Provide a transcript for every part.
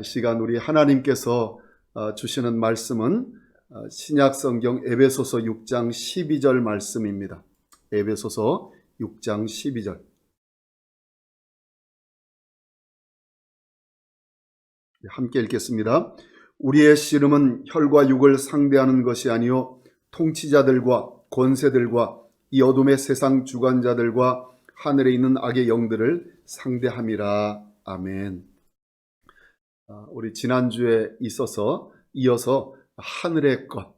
시간 우리 하나님께서 주시는 말씀은 신약성경 에베소서 6장 12절 말씀입니다. 에베소서 6장 12절. 함께 읽겠습니다. 우리의 씨름은 혈과 육을 상대하는 것이 아니요 통치자들과 권세들과 이 어둠의 세상 주관자들과 하늘에 있는 악의 영들을 상대함이라. 아멘. 우리 지난주에 이어서 하늘의 것,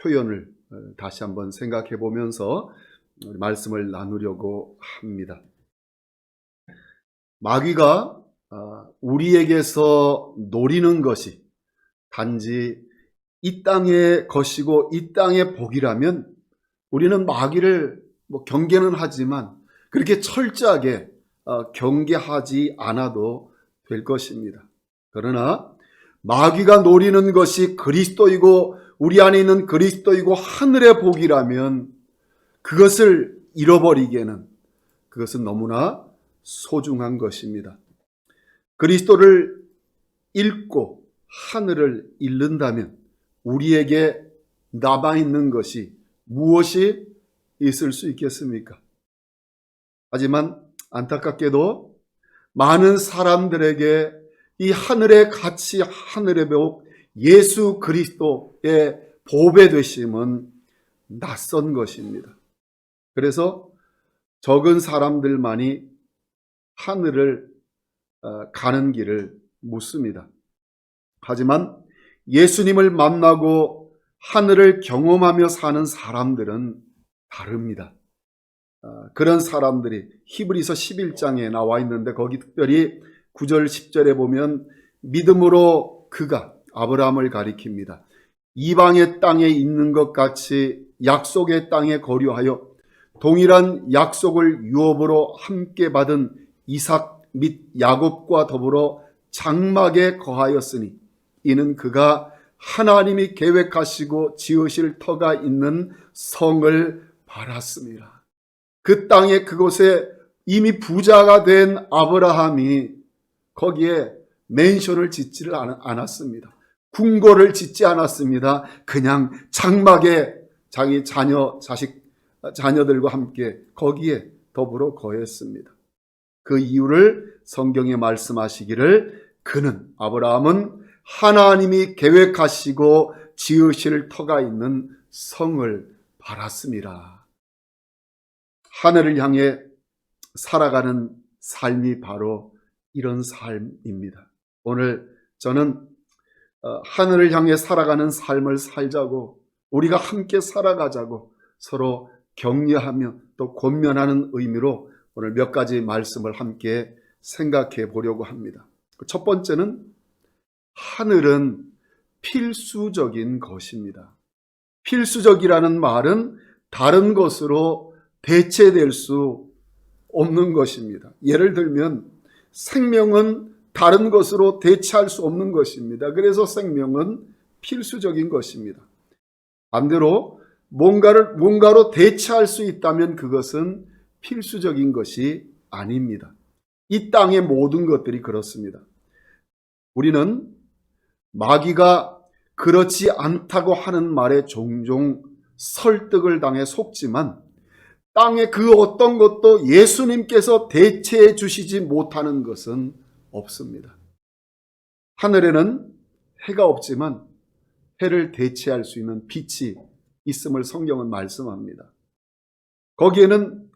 표현을 다시 한번 생각해 보면서 말씀을 나누려고 합니다. 마귀가 우리에게서 노리는 것이 단지 이 땅의 것이고 이 땅의 복이라면 우리는 마귀를 경계는 하지만 그렇게 철저하게 경계하지 않아도 될 것입니다. 그러나 마귀가 노리는 것이 그리스도이고 우리 안에 있는 그리스도이고 하늘의 복이라면 그것을 잃어버리기에는 그것은 너무나 소중한 것입니다. 그리스도를 잃고 하늘을 잃는다면 우리에게 남아있는 것이 무엇이 있을 수 있겠습니까? 하지만 안타깝게도 많은 사람들에게 이 하늘의 가치, 하늘의 복, 예수 그리스도의 보배 되심은 낯선 것입니다. 그래서 적은 사람들만이 하늘을 가는 길을 묻습니다. 하지만 예수님을 만나고 하늘을 경험하며 사는 사람들은 다릅니다. 그런 사람들이 히브리서 11장에 나와 있는데 거기 특별히 9절 10절에 보면 믿음으로 그가 아브라함을 가리킵니다. 이방의 땅에 있는 것 같이 약속의 땅에 거류하여 동일한 약속을 유업으로 함께 받은 이삭 및 야곱과 더불어 장막에 거하였으니 이는 그가 하나님이 계획하시고 지으실 터가 있는 성을 바랐습니다. 그 땅에 그곳에 이미 부자가 된 아브라함이 거기에 맨션을 짓지를 않았습니다. 궁궐을 짓지 않았습니다. 그냥 장막에 자기 자녀들과 함께 거기에 더불어 거했습니다. 그 이유를 성경에 말씀하시기를 아브라함은 하나님이 계획하시고 지으실 터가 있는 성을 바랐습니다. 하늘을 향해 살아가는 삶이 바로 이런 삶입니다. 오늘 저는 하늘을 향해 살아가는 삶을 살자고 우리가 함께 살아가자고 서로 격려하며 또 권면하는 의미로 오늘 몇 가지 말씀을 함께 생각해 보려고 합니다. 첫 번째는 하늘은 필수적인 것입니다. 필수적이라는 말은 다른 것으로 대체될 수 없는 것입니다. 예를 들면 생명은 다른 것으로 대체할 수 없는 것입니다. 그래서 생명은 필수적인 것입니다. 반대로 뭔가로 대체할 수 있다면 그것은 필수적인 것이 아닙니다. 이 땅의 모든 것들이 그렇습니다. 우리는 마귀가 그렇지 않다고 하는 말에 종종 설득을 당해 속지만 땅의 그 어떤 것도 예수님께서 대체해 주시지 못하는 것은 없습니다. 하늘에는 해가 없지만 해를 대체할 수 있는 빛이 있음을 성경은 말씀합니다. 거기에는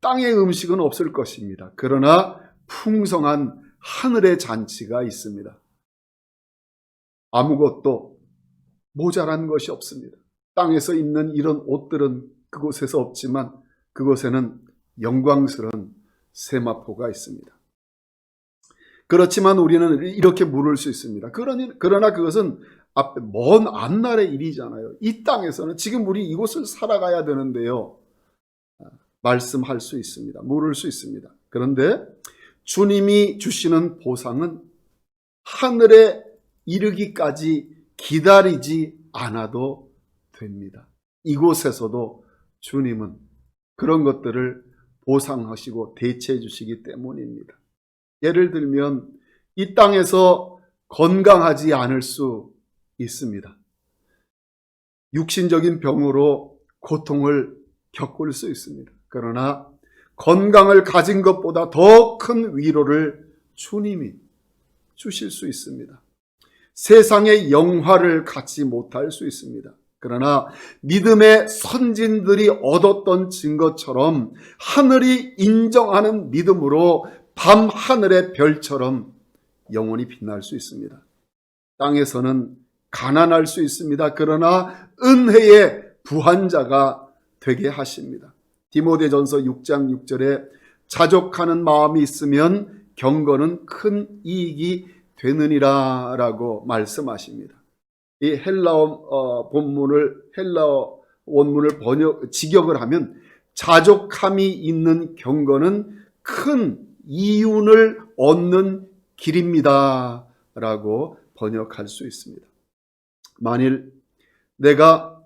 땅의 음식은 없을 것입니다. 그러나 풍성한 하늘의 잔치가 있습니다. 아무것도 모자란 것이 없습니다. 땅에서 입는 이런 옷들은 그곳에서 없지만 그곳에는 영광스러운 세마포가 있습니다. 그렇지만 우리는 이렇게 물을 수 있습니다. 그러나 그것은 앞에 먼 앞날의 일이잖아요. 이 땅에서는 지금 우리 이곳을 살아가야 되는데요. 말씀할 수 있습니다. 물을 수 있습니다. 그런데 주님이 주시는 보상은 하늘에 이르기까지 기다리지 않아도 됩니다. 이곳에서도 주님은 그런 것들을 보상하시고 대체해 주시기 때문입니다. 예를 들면 이 땅에서 건강하지 않을 수 있습니다. 육신적인 병으로 고통을 겪을 수 있습니다. 그러나 건강을 가진 것보다 더 큰 위로를 주님이 주실 수 있습니다. 세상의 영화를 갖지 못할 수 있습니다. 그러나 믿음의 선진들이 얻었던 증거처럼 하늘이 인정하는 믿음으로 밤 하늘의 별처럼 영원히 빛날 수 있습니다. 땅에서는 가난할 수 있습니다. 그러나 은혜의 부한자가 되게 하십니다. 디모데전서 6장 6절에 자족하는 마음이 있으면 경건은 큰 이익이 되느니라 라고 말씀하십니다. 이 헬라어 원문을 직역을 하면 자족함이 있는 경건은 큰 이윤을 얻는 길입니다 라고 번역할 수 있습니다. 만일 내가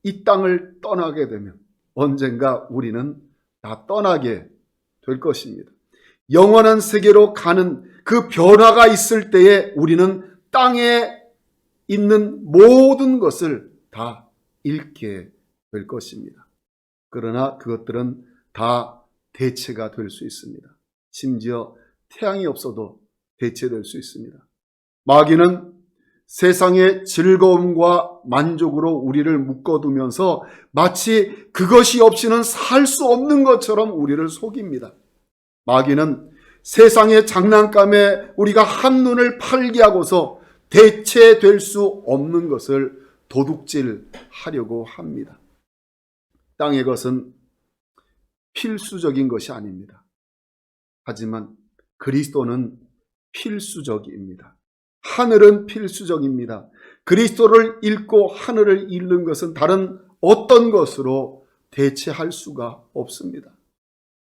이 땅을 떠나게 되면 언젠가 우리는 다 떠나게 될 것입니다. 영원한 세계로 가는 그 변화가 있을 때에 우리는 땅에 있는 모든 것을 다 잃게 될 것입니다. 그러나 그것들은 다 대체가 될 수 있습니다. 심지어 태양이 없어도 대체될 수 있습니다. 마귀는 세상의 즐거움과 만족으로 우리를 묶어두면서 마치 그것이 없이는 살 수 없는 것처럼 우리를 속입니다. 마귀는 세상의 장난감에 우리가 한눈을 팔게 하고서 대체될 수 없는 것을 도둑질하려고 합니다. 땅의 것은 필수적인 것이 아닙니다. 하지만 그리스도는 필수적입니다. 하늘은 필수적입니다. 그리스도를 잃고 하늘을 잃는 것은 다른 어떤 것으로 대체할 수가 없습니다.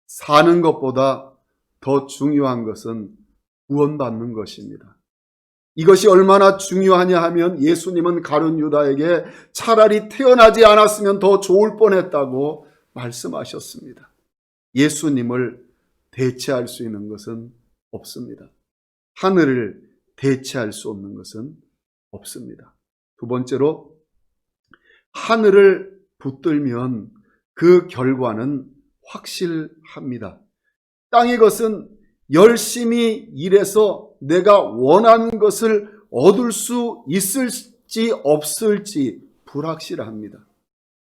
사는 것보다 더 중요한 것은 구원받는 것입니다. 이것이 얼마나 중요하냐 하면 예수님은 가룟 유다에게 차라리 태어나지 않았으면 더 좋을 뻔했다고 말씀하셨습니다. 예수님을 대체할 수 있는 것은 없습니다. 하늘을 대체할 수 없는 것은 없습니다. 두 번째로, 하늘을 붙들면 그 결과는 확실합니다. 땅의 것은 열심히 일해서 내가 원하는 것을 얻을 수 있을지 없을지 불확실합니다.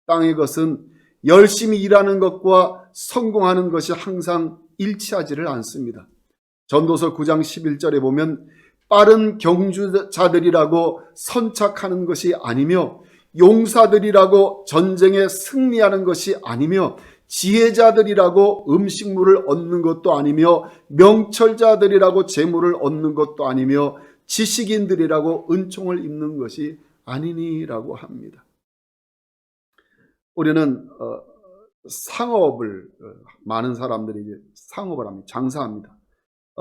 땅의 것은 열심히 일하는 것과 성공하는 것이 항상 일치하지를 않습니다. 전도서 9장 11절에 보면 빠른 경주자들이라고 선착하는 것이 아니며 용사들이라고 전쟁에 승리하는 것이 아니며 지혜자들이라고 음식물을 얻는 것도 아니며 명철자들이라고 재물을 얻는 것도 아니며 지식인들이라고 은총을 입는 것이 아니니라고 합니다. 우리는 상업을 많은 사람들이 이제 상업을 합니다. 장사합니다.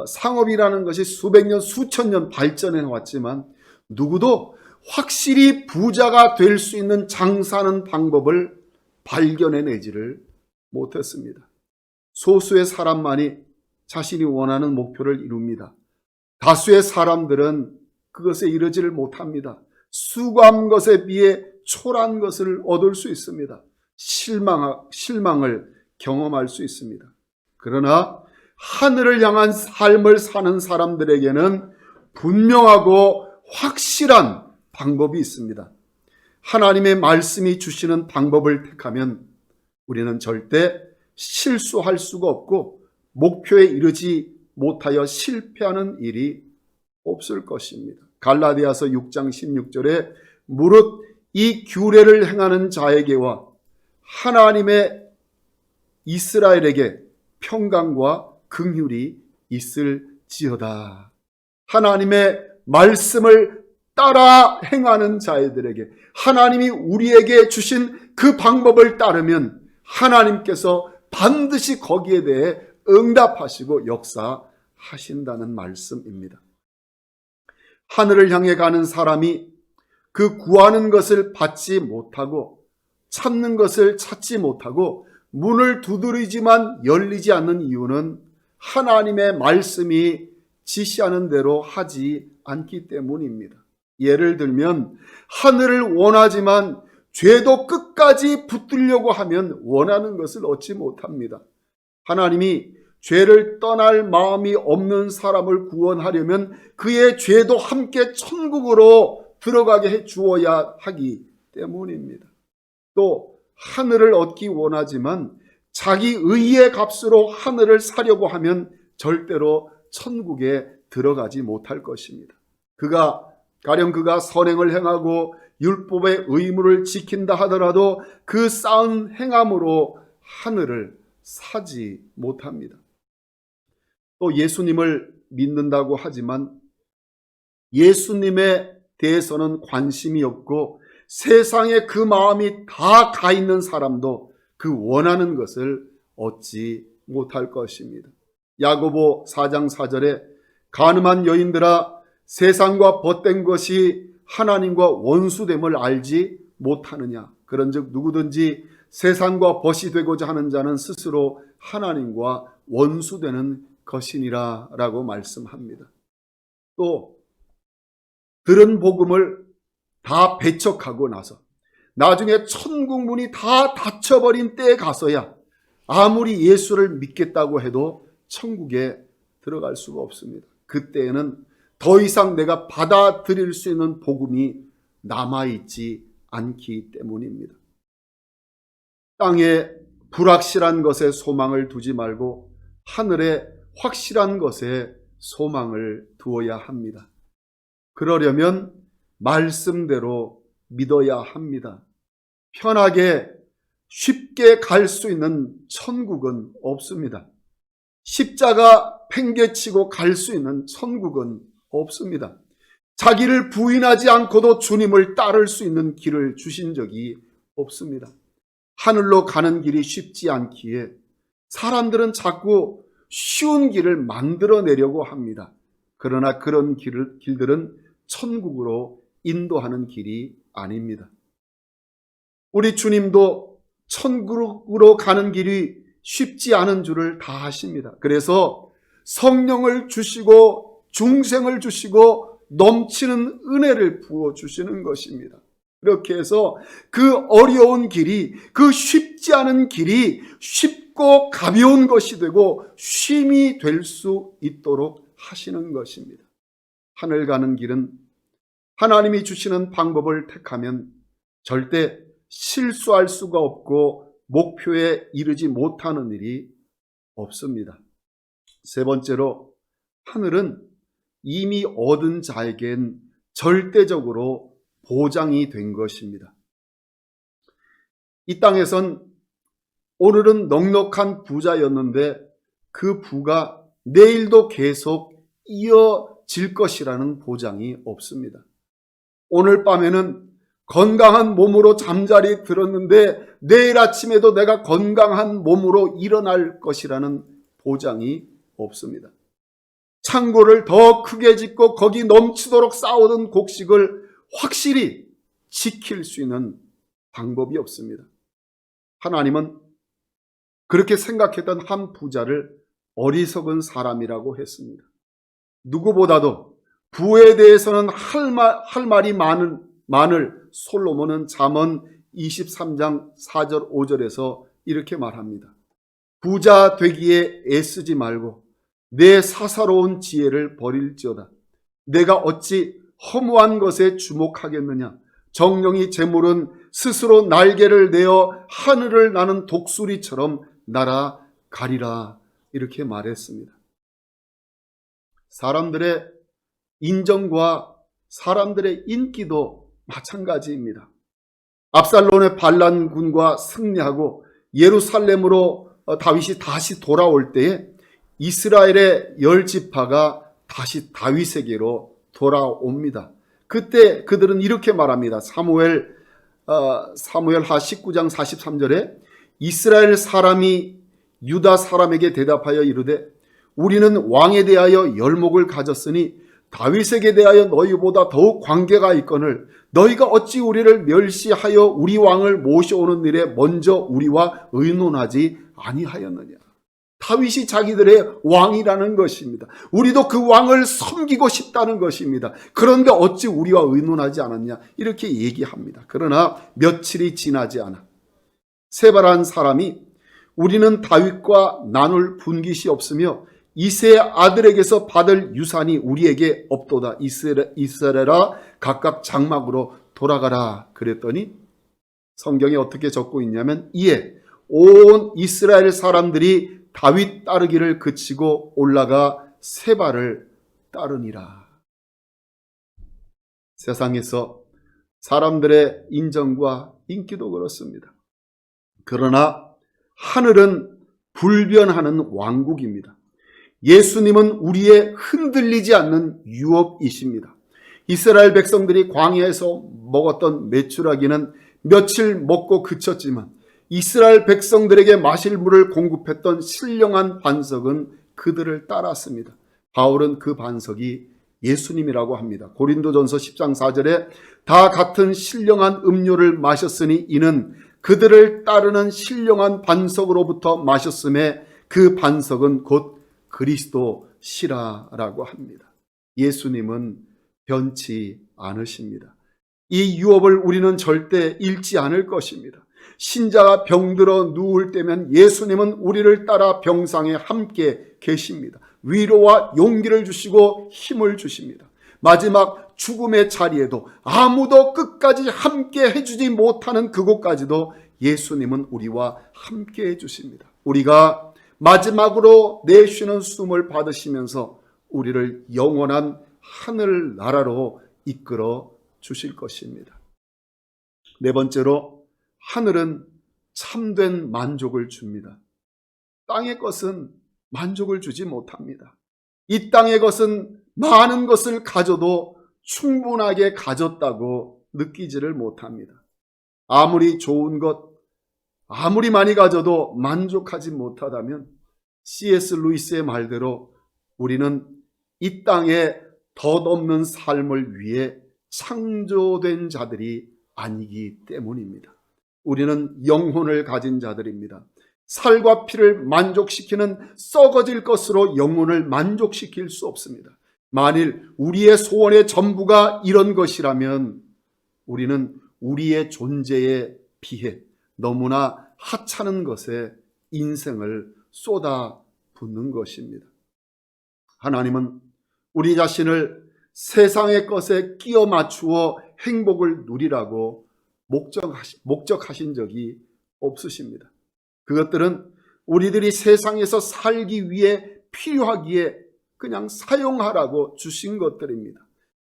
상업이라는 것이 수백 년, 수천 년 발전해 왔지만 누구도 확실히 부자가 될 수 있는 장사하는 방법을 발견해내지를 못했습니다. 소수의 사람만이 자신이 원하는 목표를 이룹니다. 다수의 사람들은 그것에 이르지를 못합니다. 수고한 것에 비해 초라한 것을 얻을 수 있습니다. 실망을 경험할 수 있습니다. 그러나 하늘을 향한 삶을 사는 사람들에게는 분명하고 확실한 방법이 있습니다. 하나님의 말씀이 주시는 방법을 택하면 우리는 절대 실수할 수가 없고 목표에 이르지 못하여 실패하는 일이 없을 것입니다. 갈라디아서 6장 16절에 무릇 이 규례를 행하는 자에게와 하나님의 이스라엘에게 평강과 긍휼이 있을지어다. 하나님의 말씀을 따라 행하는 자들에게, 하나님이 우리에게 주신 그 방법을 따르면 하나님께서 반드시 거기에 대해 응답하시고 역사하신다는 말씀입니다. 하늘을 향해 가는 사람이 그 구하는 것을 받지 못하고 찾는 것을 찾지 못하고 문을 두드리지만 열리지 않는 이유는 하나님의 말씀이 지시하는 대로 하지 않기 때문입니다. 예를 들면 하늘을 원하지만 죄도 끝까지 붙들려고 하면 원하는 것을 얻지 못합니다. 하나님이 죄를 떠날 마음이 없는 사람을 구원하려면 그의 죄도 함께 천국으로 들어가게 해 주어야 하기 때문입니다. 또 하늘을 얻기 원하지만 자기 의의 값으로 하늘을 사려고 하면 절대로 천국에 들어가지 못할 것입니다. 가령 그가 선행을 행하고 율법의 의무를 지킨다 하더라도 그 쌓은 행함으로 하늘을 사지 못합니다. 또 예수님을 믿는다고 하지만 예수님에 대해서는 관심이 없고 세상에 그 마음이 다 가 있는 사람도 그 원하는 것을 얻지 못할 것입니다. 야고보 4장 4절에 간음한 여인들아 세상과 벗된 것이 하나님과 원수됨을 알지 못하느냐. 그런즉 누구든지 세상과 벗이 되고자 하는 자는 스스로 하나님과 원수되는 것이니라 라고 말씀합니다. 또 들은 복음을 다 배척하고 나서 나중에 천국 문이 다 닫혀버린 때에 가서야 아무리 예수를 믿겠다고 해도 천국에 들어갈 수가 없습니다. 그때에는 더 이상 내가 받아들일 수 있는 복음이 남아있지 않기 때문입니다. 땅에 불확실한 것에 소망을 두지 말고 하늘에 확실한 것에 소망을 두어야 합니다. 그러려면 말씀대로 믿어야 합니다. 편하게 쉽게 갈 수 있는 천국은 없습니다. 십자가 팽개치고 갈 수 있는 천국은 없습니다. 자기를 부인하지 않고도 주님을 따를 수 있는 길을 주신 적이 없습니다. 하늘로 가는 길이 쉽지 않기에 사람들은 자꾸 쉬운 길을 만들어내려고 합니다. 그러나 그런 길들은 천국으로 인도하는 길이 아닙니다. 우리 주님도 천국으로 가는 길이 쉽지 않은 줄을 다 아십니다. 그래서 성령을 주시고 중생을 주시고 넘치는 은혜를 부어주시는 것입니다. 이렇게 해서 그 어려운 길이, 그 쉽지 않은 길이 쉽고 가벼운 것이 되고 쉼이 될 수 있도록 하시는 것입니다. 하늘 가는 길은 하나님이 주시는 방법을 택하면 절대 실수할 수가 없고 목표에 이르지 못하는 일이 없습니다. 세 번째로, 하늘은 이미 얻은 자에겐 절대적으로 보장이 된 것입니다. 이 땅에선 오늘은 넉넉한 부자였는데 그 부가 내일도 계속 이어질 것이라는 보장이 없습니다. 오늘 밤에는 건강한 몸으로 잠자리 들었는데 내일 아침에도 내가 건강한 몸으로 일어날 것이라는 보장이 없습니다. 창고를 더 크게 짓고 거기 넘치도록 쌓아둔 곡식을 확실히 지킬 수 있는 방법이 없습니다. 하나님은 그렇게 생각했던 한 부자를 어리석은 사람이라고 했습니다. 누구보다도 부에 대해서는 할 말이 많을 솔로몬은 잠언 23장 4절 5절에서 이렇게 말합니다. 부자 되기에 애쓰지 말고 내 사사로운 지혜를 버릴지어다. 내가 어찌 허무한 것에 주목하겠느냐. 정령이 재물은 스스로 날개를 내어 하늘을 나는 독수리처럼 날아가리라. 이렇게 말했습니다. 사람들의 인정과 사람들의 인기도 마찬가지입니다. 압살롬의 반란군과 승리하고 예루살렘으로 다윗이 다시 돌아올 때에 이스라엘의 10지파가 다시 다윗에게로 돌아옵니다. 그때 그들은 이렇게 말합니다. 사무엘하 19장 43절에 이스라엘 사람이 유다 사람에게 대답하여 이르되 우리는 왕에 대하여 열목을 가졌으니 다윗에게 대하여 너희보다 더욱 관계가 있거늘 너희가 어찌 우리를 멸시하여 우리 왕을 모셔오는 일에 먼저 우리와 의논하지 아니하였느냐. 다윗이 자기들의 왕이라는 것입니다. 우리도 그 왕을 섬기고 싶다는 것입니다. 그런데 어찌 우리와 의논하지 않았냐 이렇게 얘기합니다. 그러나 며칠이 지나지 않아 세바라는 사람이 우리는 다윗과 나눌 분깃이 없으며 이새의 아들에게서 받을 유산이 우리에게 없도다. 이스라엘아 각각 장막으로 돌아가라 그랬더니 성경에 어떻게 적고 있냐면 이에 온 이스라엘 사람들이 다윗 따르기를 그치고 올라가 세바를 따르니라. 세상에서 사람들의 인정과 인기도 그렇습니다. 그러나 하늘은 불변하는 왕국입니다. 예수님은 우리의 흔들리지 않는 유업이십니다. 이스라엘 백성들이 광야에서 먹었던 메추라기는 며칠 먹고 그쳤지만 이스라엘 백성들에게 마실 물을 공급했던 신령한 반석은 그들을 따랐습니다. 바울은 그 반석이 예수님이라고 합니다. 고린도전서 10장 4절에 다 같은 신령한 음료를 마셨으니 이는 그들을 따르는 신령한 반석으로부터 마셨음에 그 반석은 곧 그리스도시라라고 합니다. 예수님은 변치 않으십니다. 이 유업을 우리는 절대 잃지 않을 것입니다. 신자가 병들어 누울 때면 예수님은 우리를 따라 병상에 함께 계십니다. 위로와 용기를 주시고 힘을 주십니다. 마지막 죽음의 자리에도 아무도 끝까지 함께 해주지 못하는 그곳까지도 예수님은 우리와 함께 해주십니다. 우리가 마지막으로 내쉬는 숨을 받으시면서 우리를 영원한 하늘나라로 이끌어 주실 것입니다. 네 번째로 하늘은 참된 만족을 줍니다. 땅의 것은 만족을 주지 못합니다. 이 땅의 것은 많은 것을 가져도 충분하게 가졌다고 느끼지를 못합니다. 아무리 좋은 것, 아무리 많이 가져도 만족하지 못하다면 C.S. 루이스의 말대로 우리는 이 땅에 덧없는 삶을 위해 창조된 자들이 아니기 때문입니다. 우리는 영혼을 가진 자들입니다. 살과 피를 만족시키는 썩어질 것으로 영혼을 만족시킬 수 없습니다. 만일 우리의 소원의 전부가 이런 것이라면 우리는 우리의 존재에 비해 너무나 하찮은 것에 인생을 쏟아붓는 것입니다. 하나님은 우리 자신을 세상의 것에 끼워 맞추어 행복을 누리라고 목적하신 적이 없으십니다. 그것들은 우리들이 세상에서 살기 위해 필요하기에 그냥 사용하라고 주신 것들입니다.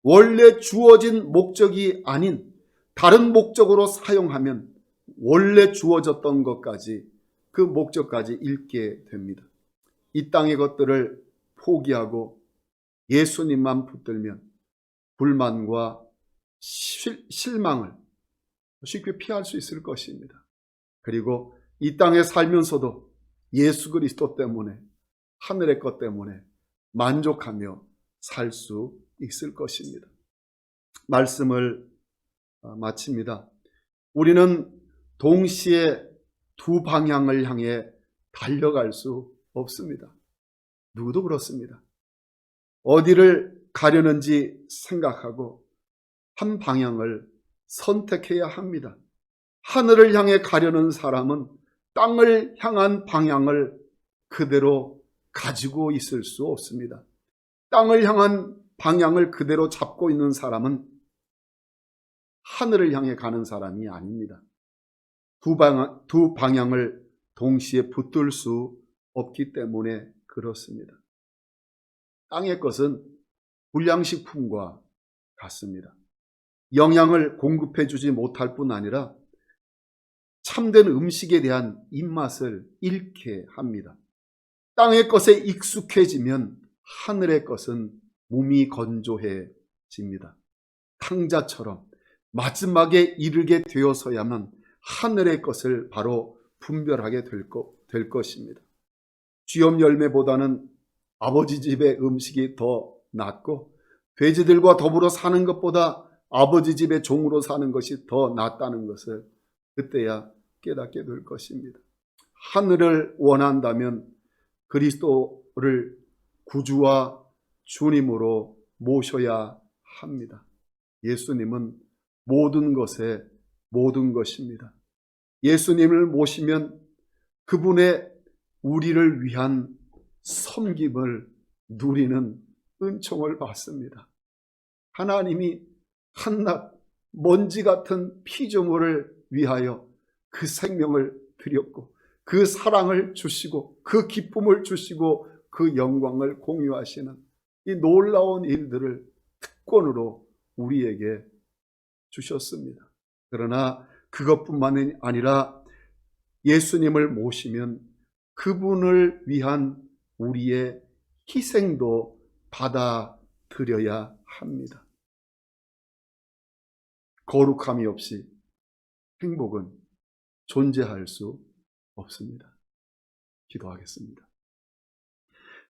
원래 주어진 목적이 아닌 다른 목적으로 사용하면 원래 주어졌던 것까지 그 목적까지 잃게 됩니다. 이 땅의 것들을 포기하고 예수님만 붙들면 불만과 실망을 쉽게 피할 수 있을 것입니다. 그리고 이 땅에 살면서도 예수 그리스도 때문에 하늘의 것 때문에 만족하며 살 수 있을 것입니다. 말씀을 마칩니다. 우리는 동시에 두 방향을 향해 달려갈 수 없습니다. 누구도 그렇습니다. 어디를 가려는지 생각하고 한 방향을 선택해야 합니다. 하늘을 향해 가려는 사람은 땅을 향한 방향을 그대로 가지고 있을 수 없습니다. 땅을 향한 방향을 그대로 잡고 있는 사람은 하늘을 향해 가는 사람이 아닙니다. 두 방향을 동시에 붙들 수 없기 때문에 그렇습니다. 땅의 것은 불량식품과 같습니다. 영양을 공급해 주지 못할 뿐 아니라 참된 음식에 대한 입맛을 잃게 합니다. 땅의 것에 익숙해지면 하늘의 것은 몸이 건조해집니다. 탕자처럼 마지막에 이르게 되어서야만 하늘의 것을 바로 분별하게 될 것입니다. 쥐염 열매보다는 아버지 집의 음식이 더 낫고 돼지들과 더불어 사는 것보다 아버지 집의 종으로 사는 것이 더 낫다는 것을 그때야 깨닫게 될 것입니다. 하늘을 원한다면 그리스도를 구주와 주님으로 모셔야 합니다. 예수님은 모든 것의 모든 것입니다. 예수님을 모시면 그분의 우리를 위한 섬김을 누리는 은총을 받습니다. 하나님이 한낱 먼지 같은 피조물을 위하여 그 생명을 드렸고 그 사랑을 주시고 그 기쁨을 주시고 그 영광을 공유하시는 이 놀라운 일들을 특권으로 우리에게 주셨습니다. 그러나 그것뿐만이 아니라 예수님을 모시면 그분을 위한 우리의 희생도 받아들여야 합니다. 거룩함이 없이 행복은 존재할 수 없습니다. 기도하겠습니다.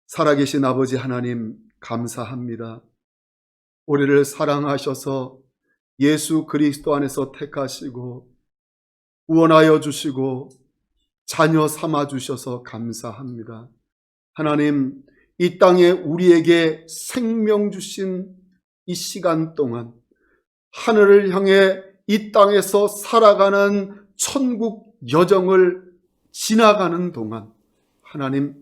살아계신 아버지 하나님, 감사합니다. 우리를 사랑하셔서 예수 그리스도 안에서 택하시고 구원하여 주시고 자녀 삼아 주셔서 감사합니다. 하나님, 이 땅에 우리에게 생명 주신 이 시간 동안 하늘을 향해 이 땅에서 살아가는 천국 여정을 지나가는 동안 하나님,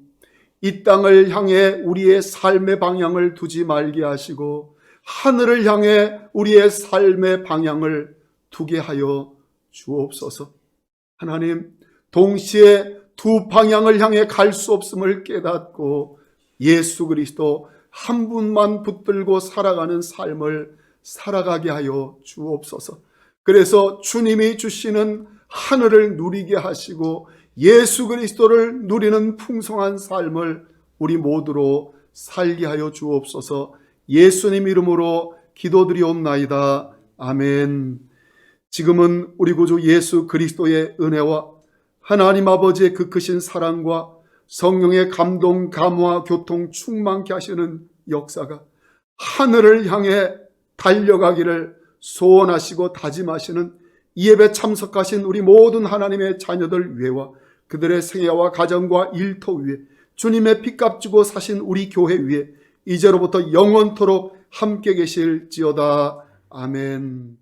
이 땅을 향해 우리의 삶의 방향을 두지 말게 하시고 하늘을 향해 우리의 삶의 방향을 두게 하여 주옵소서. 하나님, 동시에 두 방향을 향해 갈 수 없음을 깨닫고 예수 그리스도 한 분만 붙들고 살아가는 삶을 살아가게 하여 주옵소서. 그래서 주님이 주시는 하늘을 누리게 하시고 예수 그리스도를 누리는 풍성한 삶을 우리 모두로 살게 하여 주옵소서. 예수님 이름으로 기도드리옵나이다. 아멘. 지금은 우리 구주 예수 그리스도의 은혜와 하나님 아버지의 그 크신 사랑과 성령의 감동, 감화, 교통 충만케 하시는 역사가 하늘을 향해 달려가기를 소원하시고 다짐하시는 이 예배 참석하신 우리 모든 하나님의 자녀들 위에와 그들의 생애와 가정과 일터 위에 주님의 피값 주고 사신 우리 교회 위에 이제로부터 영원토록 함께 계실지어다. 아멘.